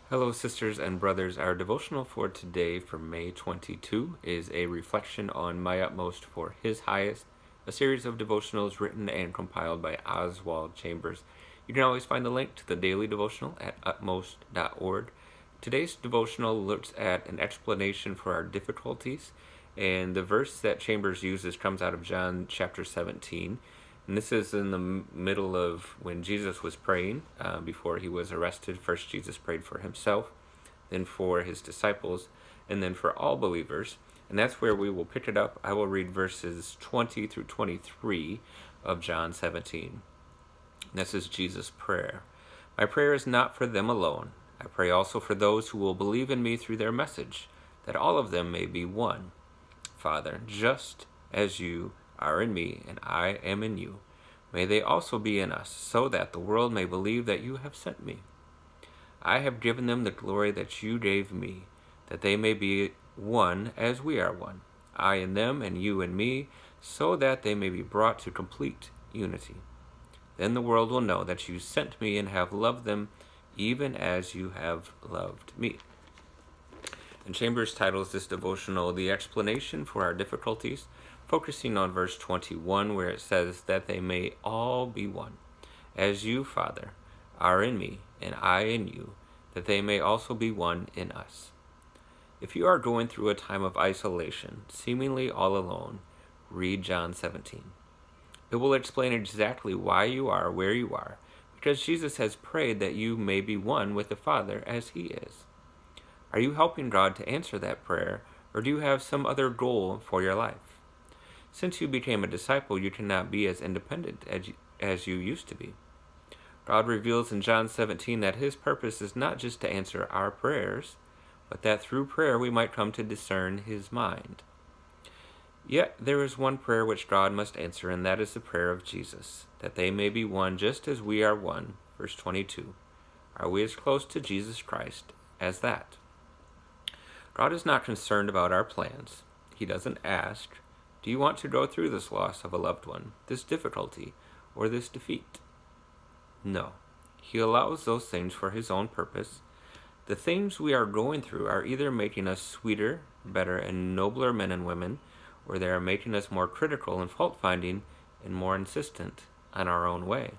Hello, sisters and brothers. Our devotional for today, for May 22, is a reflection on My Utmost for His Highest, a series of devotionals written and compiled by Oswald Chambers. You can always find the link to the daily devotional at utmost.org. Today's devotional looks at an explanation for our difficulties, and the verse that Chambers uses comes out of John chapter 17. And this is in the middle of when Jesus was praying before he was arrested. First, Jesus prayed for himself, then for his disciples, and then for all believers. And that's where we will pick it up. I will read verses 20 through 23 of John 17. This is Jesus' prayer. My prayer is not for them alone. I pray also for those who will believe in me through their message, that all of them may be one. Father, just as you are in me and I am in you, may they also be in us, so that the world may believe that you have sent me. I have given them the glory that you gave me, that they may be one as we are one, I in them and you in me, so that they may be brought to complete unity. Then the world will know that you sent me and have loved them even as you have loved me. And Chambers titles this devotional The Explanation for Our Difficulties, focusing on verse 21, where it says that they may all be one, as you, Father, are in me and I in you, that they may also be one in us. If you are going through a time of isolation, seemingly all alone, read John 17. It will explain exactly why you are where you are, because Jesus has prayed that you may be one with the Father as he is. Are you helping God to answer that prayer, or do you have some other goal for your life? Since you became a disciple, you cannot be as independent as you used to be. God reveals in John 17 that his purpose is not just to answer our prayers, but that through prayer we might come to discern his mind. Yet there is one prayer which God must answer, and that is the prayer of Jesus, that they may be one just as we are one. Verse 22. Are we as close to Jesus Christ as that? God is not concerned about our plans. He doesn't ask, do you want to go through this loss of a loved one, this difficulty, or this defeat? No. He allows those things for his own purpose. The things we are going through are either making us sweeter, better, and nobler men and women, or they are making us more critical and fault-finding and more insistent on our own way.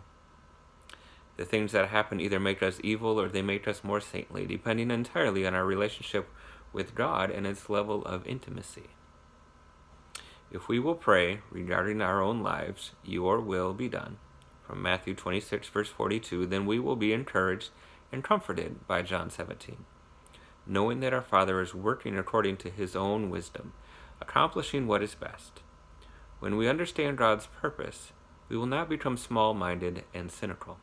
The things that happen either make us evil or they make us more saintly, depending entirely on our relationship with God and its level of intimacy. If we will pray regarding our own lives, your will be done, from Matthew 26, verse 42, then we will be encouraged and comforted by John 17, knowing that our Father is working according to his own wisdom, accomplishing what is best. When we understand God's purpose, we will not become small-minded and cynical.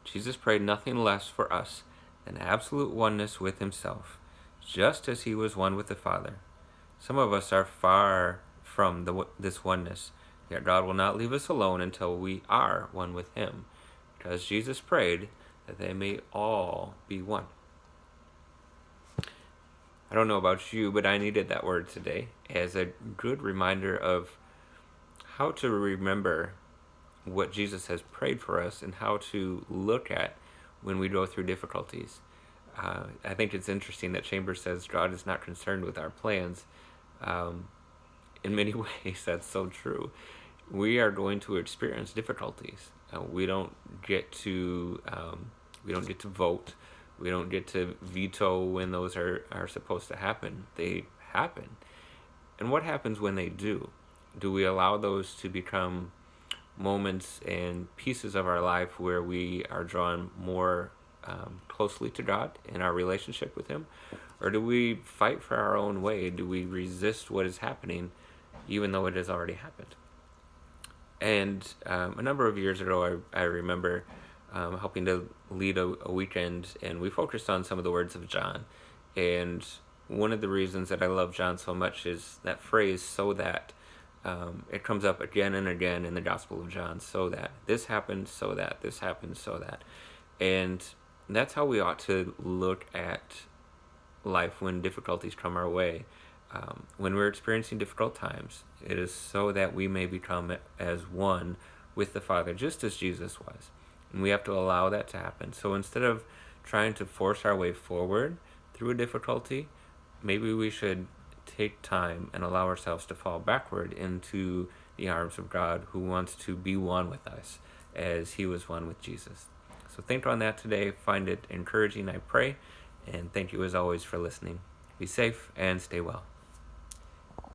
Jesus prayed nothing less for us than absolute oneness with himself, just as he was one with the Father. Some of us are far from this oneness, yet God will not leave us alone until we are one with him, because Jesus prayed that they may all be one. I don't know about you, but I needed that word today as a good reminder of how to remember what Jesus has prayed for us and how to look at when we go through difficulties. I think it's interesting that Chambers says God is not concerned with our plans. In many ways, that's so true. We are going to experience difficulties. We don't get to vote. We don't get to veto when those are supposed to happen. They happen. And what happens when they do? Do we allow those to become moments and pieces of our life where we are drawn more closely to God in our relationship with him? Or do we fight for our own way? Do we resist what is happening even though it has already happened? And a number of years ago, I remember helping to lead a weekend, and we focused on some of the words of John. And one of the reasons that I love John so much is that phrase, so that. It comes up again and again in the Gospel of John, so that. This happened, so that. This happened, so that. And that's how we ought to look at life when difficulties come our way. When we're experiencing difficult times, it is so that we may become as one with the Father, just as Jesus was. And we have to allow that to happen. So instead of trying to force our way forward through a difficulty, maybe we should take time and allow ourselves to fall backward into the arms of God, who wants to be one with us as he was one with Jesus. So think on that today. Find it encouraging, I pray. And thank you as always for listening. Be safe and stay well.